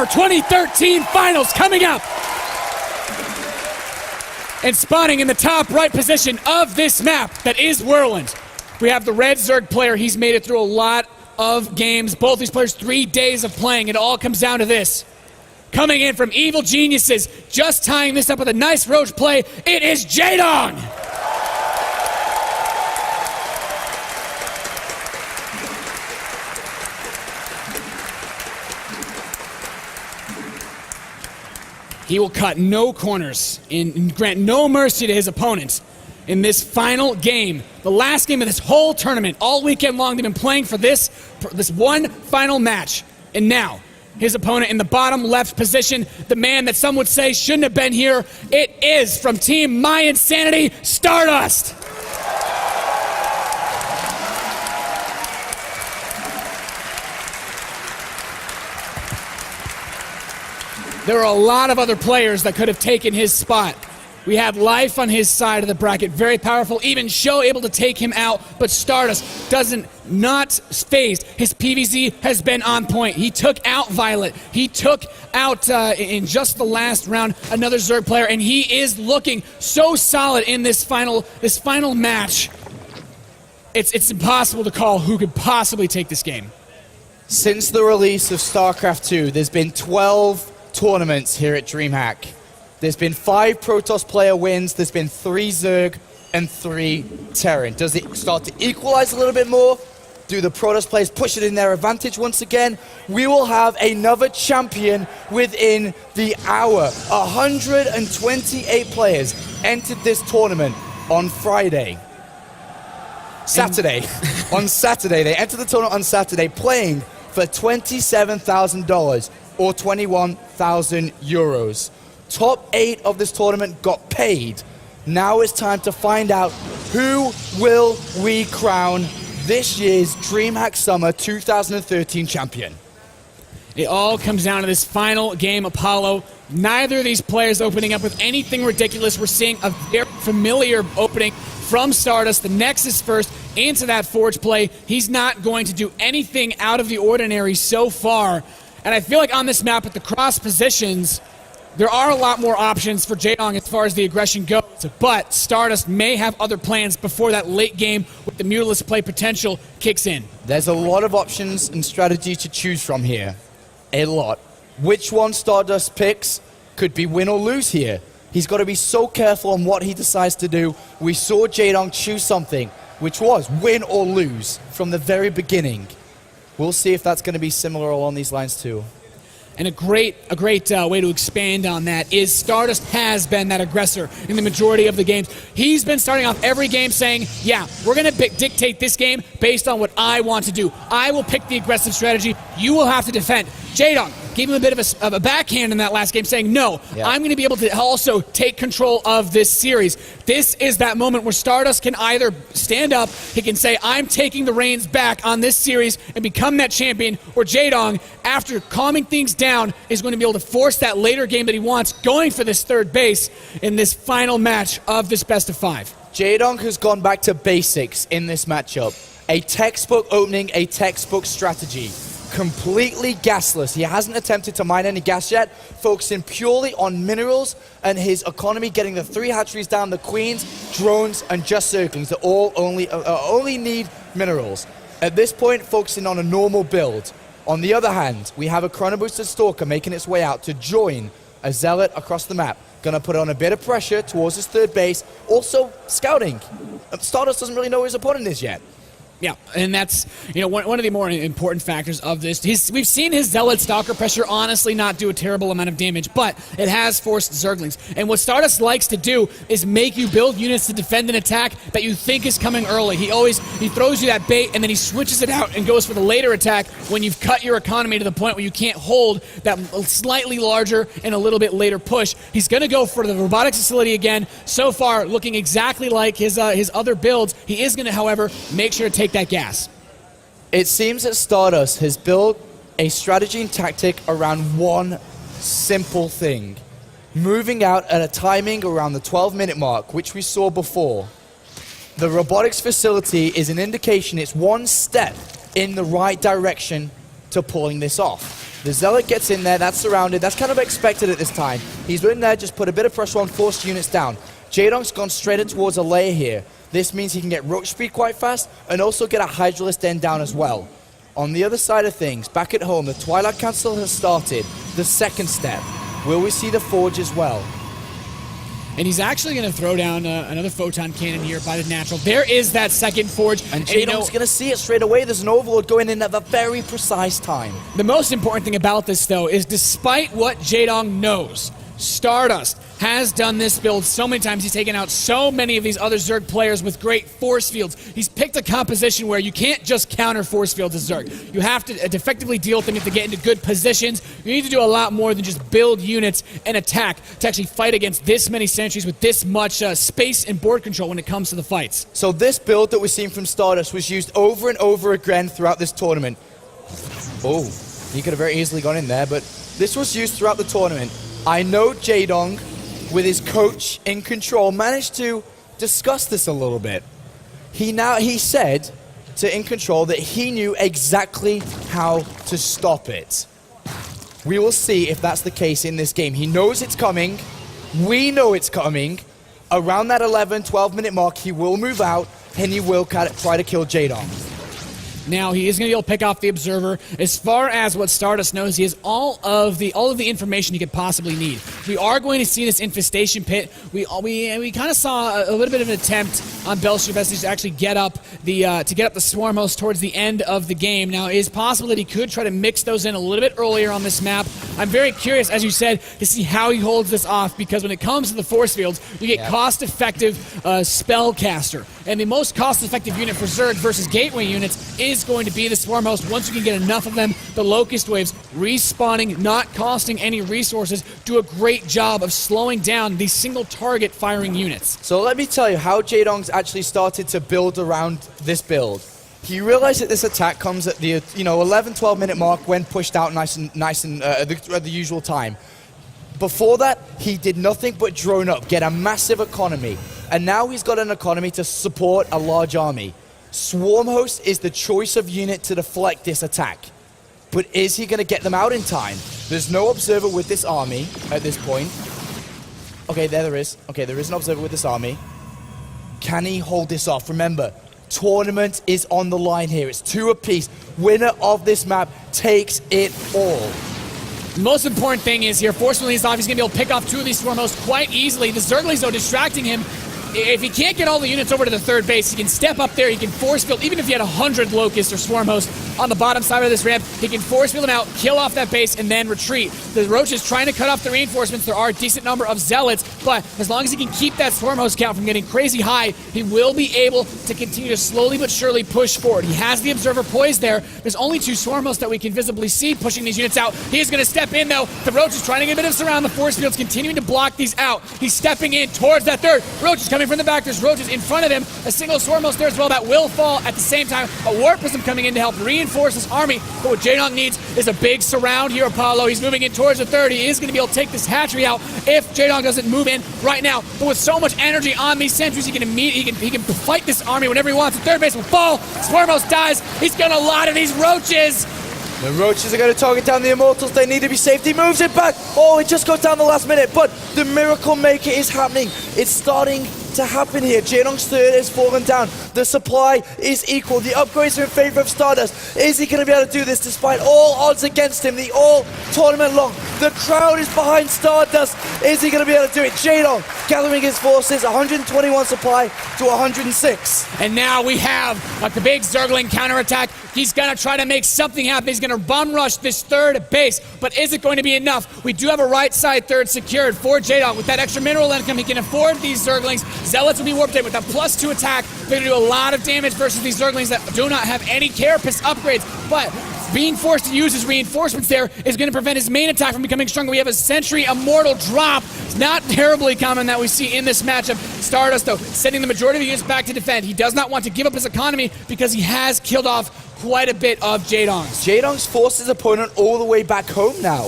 2013 finals coming up. And spawning in the top right position of this map that is Whirlwind, we have the red Zerg player. He's made it through a lot of games. Both these players, 3 days of playing. It all comes down to this. Coming in from Evil Geniuses, just tying this up with a nice roach play, it is Jaedong! He will cut no corners and grant no mercy to his opponents in this final game. The last game of this whole tournament. All weekend long they've been playing for this one final match. And now, his opponent in the bottom left position, the man that some would say shouldn't have been here, it is from Team My Insanity, Stardust! There are a lot of other players that could have taken his spot. We had Life on his side of the bracket, very powerful, even Show able to take him out, but Stardust doesn't not phased. His PvZ has been on point. He took out Violet. He took out, in just the last round, another Zerg player, and he is looking so solid in this final match. It's impossible to call who could possibly take this game. Since the release of Starcraft 2, there's been 12 tournaments here at DreamHack. There's been 5 Protoss player wins, there's been 3 Zerg and 3 Terran. Does it start to equalize a little bit more? Do the Protoss players push it in their advantage once again? We will have another champion within the hour. 128 players entered this tournament on Friday. Saturday. On Saturday. They entered the tournament on Saturday playing for $27,000 or 21,000 euros. Top 8 of this tournament got paid. Now it's time to find out who will we crown this year's DreamHack Summer 2013 champion. It all comes down to this final game, Apollo. Neither of these players opening up with anything ridiculous. We're seeing a very familiar opening from Stardust. The Nexus first into that Forge play. He's not going to do anything out of the ordinary so far. And I feel like on this map with the cross positions, there are a lot more options for Jaedong as far as the aggression goes, but Stardust may have other plans before that late game with the Mutalist play potential kicks in. There's a lot of options and strategy to choose from here. A lot. Which one Stardust picks could be win or lose here. He's got to be so careful on what he decides to do. We saw Jaedong choose something, which was win or lose from the very beginning. We'll see if that's going to be similar along these lines too. And a great way to expand on that is Stardust has been that aggressor in the majority of the games. He's been starting off every game saying, yeah, we're going to dictate this game based on what I want to do. I will pick the aggressive strategy. You will have to defend. Jaedong gave him a bit of a backhand in that last game saying, no, I'm going to be able to also take control of this series. This is that moment where Stardust can either stand up, he can say, I'm taking the reins back on this series and become that champion, or Jaedong, after calming things down, is going to be able to force that later game that he wants, going for this third base in this final match of this best of 5. Jaedong has gone back to basics in this matchup. A textbook opening, a textbook strategy. Completely gasless. He hasn't attempted to mine any gas yet, focusing purely on minerals and his economy, getting the 3 hatcheries down, the queens, drones, and just circlings that all only need minerals. At this point, focusing on a normal build. On the other hand, we have a chrono-boosted Stalker making its way out to join a Zealot across the map. Gonna put on a bit of pressure towards his third base. Also, scouting. Stardust doesn't really know who his opponent is yet. Yeah, and that's one of the more important factors of this. We've seen his Zealot Stalker pressure honestly not do a terrible amount of damage, but it has forced Zerglings. And what Stardust likes to do is make you build units to defend an attack that you think is coming early. He throws you that bait, and then he switches it out and goes for the later attack when you've cut your economy to the point where you can't hold that slightly larger and a little bit later push. He's going to go for the robotics facility again. So far, looking exactly like his other builds. He is going to, however, make sure to take that gas. It seems that Stardust has built a strategy and tactic around one simple thing. Moving out at a timing around the 12-minute mark, which we saw before. The robotics facility is an indication it's one step in the right direction to pulling this off. The Zealot gets in there, that's surrounded, that's kind of expected at this time. He's in there, just put a bit of pressure on, forced units down. Jaedong's gone straight towards a layer here. This means he can get roach speed quite fast and also get a Hydralisk Den down as well. On the other side of things, back at home, the Twilight Council has started the second step. Will we see the Forge as well? And he's actually going to throw down another Photon Cannon here by the natural. There is that second Forge. And Jaedong's going to see it straight away. There's an Overlord going in at a very precise time. The most important thing about this, though, is despite what Jaedong knows, Stardust has done this build so many times. He's taken out so many of these other Zerg players with great force fields. He's picked a composition where you can't just counter force fields as Zerg. You have to effectively deal with them. You have to get into good positions. You need to do a lot more than just build units and attack to actually fight against this many sentries with this much space and board control when it comes to the fights. So this build that we've seen from Stardust was used over and over again throughout this tournament. Oh, he could have very easily gone in there, but this was used throughout the tournament. I know Jaedong, with his coach in control, managed to discuss this a little bit. He said to In Control that he knew exactly how to stop it. We will see if that's the case in this game. He knows it's coming. We know it's coming. Around that 11, 12-minute mark, he will move out, and he will try to kill Jaedong. Now, he is going to be able to pick off the Observer. As far as what Stardust knows, he has all of the information he could possibly need. We are going to see this infestation pit. We kind of saw a little bit of an attempt on Belshevesky to actually get up the swarm host towards the end of the game. Now, it is possible that he could try to mix those in a little bit earlier on this map. I'm very curious, as you said, to see how he holds this off, because when it comes to the force fields, you get cost-effective spellcaster. And the most cost-effective unit for Zerg versus gateway units is going to be the Swarm Host. Once you can get enough of them, the Locust Waves respawning, not costing any resources, do a great job of slowing down these single-target firing units. So let me tell you how Jaedong's actually started to build around this build. He realized that this attack comes at the 11, 12-minute mark when pushed out nice and at the usual time. Before that, he did nothing but drone up, get a massive economy. And now he's got an economy to support a large army. Swarm Host is the choice of unit to deflect this attack. But is he going to get them out in time? There's no Observer with this army at this point. Okay, there is. Okay, there is an Observer with this army. Can he hold this off? Remember, tournament is on the line here. It's 2 apiece. Winner of this map takes it all. The most important thing is here, forcefully he's off, he's going to be able to pick off 2 of these Swarm Hosts quite easily. The Zerglings, though, distracting him. If he can't get all the units over to the third base, he can step up there, he can force field, even if he had 100 Locusts or Swarm Hosts on the bottom side of this ramp, he can force field them out, kill off that base, and then retreat. The Roach is trying to cut off the reinforcements. There are a decent number of Zealots, but as long as he can keep that Swarm Host count from getting crazy high, he will be able to continue to slowly but surely push forward. He has the Observer poised there. There's only 2 Swarm Hosts that we can visibly see pushing these units out. He is going to step in, though. The Roach is trying to get a bit of surround. The force field's continuing to block these out. He's stepping in towards that third. Roach is coming from the back. There's Roach in front of him, a single Swarm Host there as well that will fall at the same time. A Warp Prism coming in to help reinforce this army, but what Jaedong needs is a big surround here, Apollo. He's moving in towards the third. He is going to be able to take this hatchery out if Jaedong doesn't move in right now, but with so much energy on these sentries, he can fight this army whenever he wants. The third base will fall. Swarm Host dies. He's got a lot of these Roaches. The Roaches are going to target down the Immortals. They need to be safe. He moves it back. Oh, it just goes down the last minute, but the Miracle Maker is happening. It's starting to happen here. Jaedong's third has fallen down. The supply is equal. The upgrades are in favor of Stardust. Is he going to be able to do this despite all odds against him, the all tournament long? The crowd is behind Stardust. Is he going to be able to do it? Jaedong gathering his forces, 121 supply to 106. And now we have a big Zergling counterattack. He's going to try to make something happen. He's going to bum rush this third base, but is it going to be enough? We do have a right side third secured for Jaedong. With that extra mineral income, he can afford these Zerglings. Zealots will be warped in with that +2 attack. They're going to do a lot of damage versus these Zerglings that do not have any Carapace upgrades, but being forced to use his reinforcements there is going to prevent his main attack from becoming stronger. We have a Sentry Immortal drop. It's not terribly common that we see in this matchup. Stardust, though, sending the majority of the units back to defend. He does not want to give up his economy because he has killed off quite a bit of Jaedong's. Jaedong's forced his opponent all the way back home now.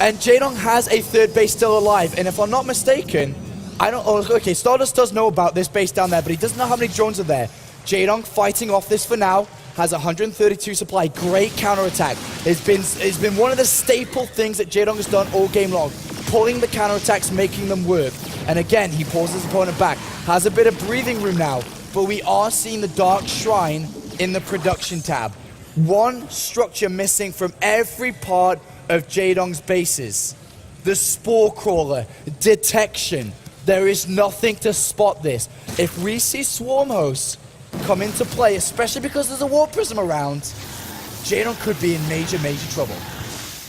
And Jaedong has a third base still alive. And if I'm not mistaken, okay, Stardust does know about this base down there, but he doesn't know how many drones are there. Jaedong fighting off this for now. has 132 supply. Great counterattack. It's been one of the staple things that Jaedong has done all game long. Pulling the counterattacks, making them work. And again, he pulls his opponent back. Has a bit of breathing room now, but we are seeing the Dark Shrine in the production tab. One structure missing from every part of Jaedong's bases. The Spore Crawler, detection. There is nothing to spot this. If we see Swarm Hosts come into play, especially because there's a Warp Prism around, Jaedong could be in major, major trouble.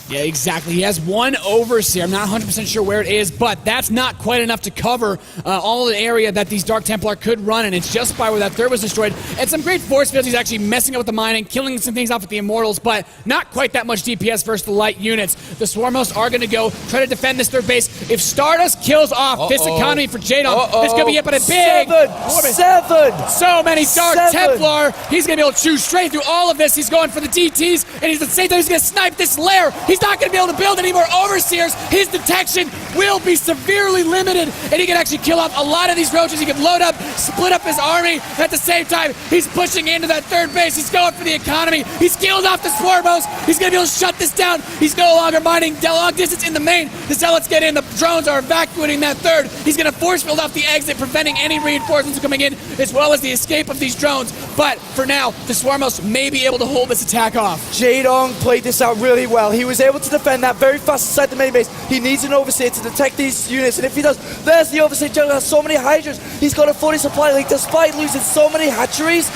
Yeah, exactly. He has one Overseer. I'm not 100% sure where it is, but that's not quite enough to cover all the area that these Dark Templar could run, and it's just by where that third was destroyed. And some great force fields. He's actually messing up with the mining, killing some things off with the Immortals, but not quite that much DPS versus the light units. The Swarm Hosts are going to go try to defend this third base. If Stardust kills off this economy for Jaedong, this could be it, but a big... Seven! So many Dark Templar. He's going to be able to chew straight through all of this. He's going for the DTs, and he's at the same time he's going to snipe this lair. He's not going to be able to build any more Overseers. His detection will be severely limited, and he can actually kill off a lot of these roaches. He can load up, split up his army. At the same time, he's pushing into that third base. He's going for the economy. He's killed off the Swarm Hosts. He's going to be able to shut this down. He's no longer mining long distance in the main. The Zealots get in. The drones are evacuating that third. He's going to force field off the exit, preventing any reinforcements coming in, as well as the escape of these drones. But for now, the Swarm Hosts may be able to hold this attack off. Jaedong played this out really well. He was able to defend that very fast inside the main base. He needs an Overseer to detect these units, and if he does, there's the Overseer. Jaedong has so many Hydras. He's got a 40 supply leak. Despite losing so many hatcheries,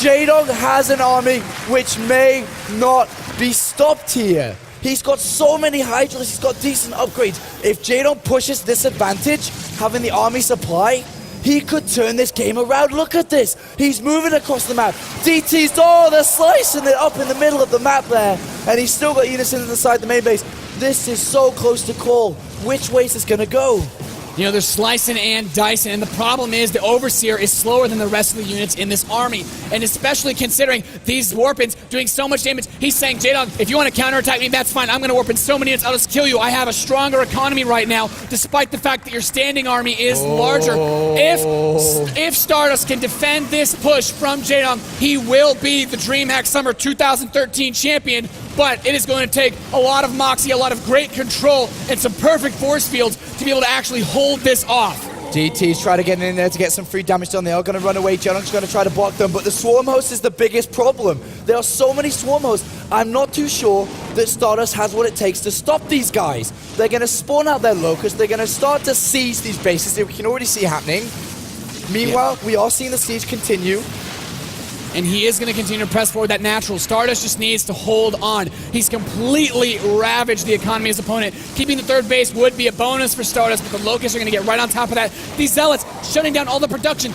Jaedong has an army which may not be stopped here. He's got so many Hydras. He's got decent upgrades. If Jaedong pushes this advantage, having the army supply, he could turn this game around. Look at this. He's moving across the map. DT's, they're slicing it up in the middle of the map there. And he's still got units inside the main base. This is so close to call. Which way is this going to go? You know, they're slicing and dicing, and the problem is the Overseer is slower than the rest of the units in this army. And especially considering these Warpins doing so much damage, he's saying, Jaedong, if you want to counterattack me, that's fine. I'm going to Warpin so many units, I'll just kill you. I have a stronger economy right now, despite the fact that your standing army is larger. If Stardust can defend this push from Jaedong, he will be the DreamHack Summer 2013 champion. But it is going to take a lot of moxie, a lot of great control, and some perfect force fields to be able to actually hold this off. DT's trying to get in there to get some free damage done. They are going to run away. Jaedong's going to try to block them, but the Swarm Host is the biggest problem. There are so many Swarm Hosts. I'm not too sure that Stardust has what it takes to stop these guys. They're going to spawn out their Locusts. They're going to start to seize these bases that we can already see happening. Meanwhile, we are seeing the siege continue. And he is going to continue to press forward that natural. Stardust just needs to hold on. He's completely ravaged the economy of his opponent. Keeping the third base would be a bonus for Stardust, but the Locusts are going to get right on top of that. These Zealots shutting down all the production.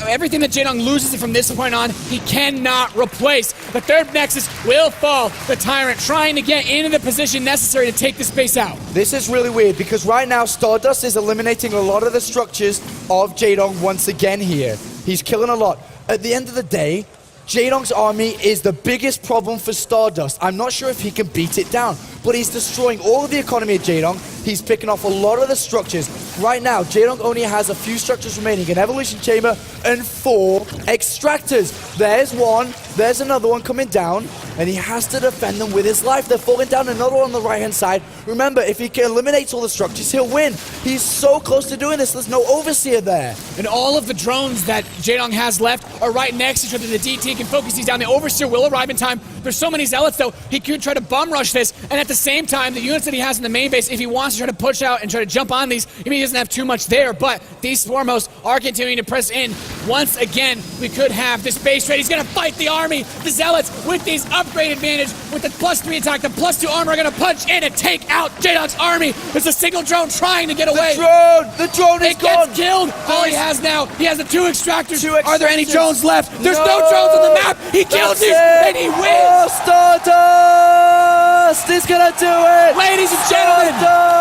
Everything that Jaedong loses from this point on, he cannot replace. The third Nexus will fall. The Tyrant trying to get into the position necessary to take this base out. This is really weird because right now Stardust is eliminating a lot of the structures of Jaedong once again here. He's killing a lot. At the end of the day, Jaedong's army is the biggest problem for Stardust. I'm not sure if he can beat it down, but he's destroying all of the economy of Jaedong. He's picking off a lot of the structures. Right now, Jaedong only has a few structures remaining, an Evolution Chamber and 4 Extractors. There's one, there's another one coming down, and he has to defend them with his life. They're falling down, another one on the right-hand side. Remember, if he eliminates all the structures, he'll win. He's so close to doing this. There's no Overseer there. And all of the drones that Jaedong has left are right next to each other. The DT can focus these down. The Overseer will arrive in time. There's so many Zealots, though, he could try to bum rush this, and at the same time, the units that he has in the main base, if he wants to try to push out and try to jump on these, I mean, he doesn't have too much there, but these Swarm Hosts are continuing to press in. Once again, we could have this base raid. He's going to fight the army. The Zealots, with these upgrade advantage, with the +3 attack, the +2 armor, are going to punch in and take out Jaedong's army. There's a single drone trying to get away. The drone is gone. It gets killed. All he has now, he has the 2 extractors. Are there any drones left? There's no drones on the map. He kills these, and he wins. Oh, Stardust is going to do it. Ladies and gentlemen.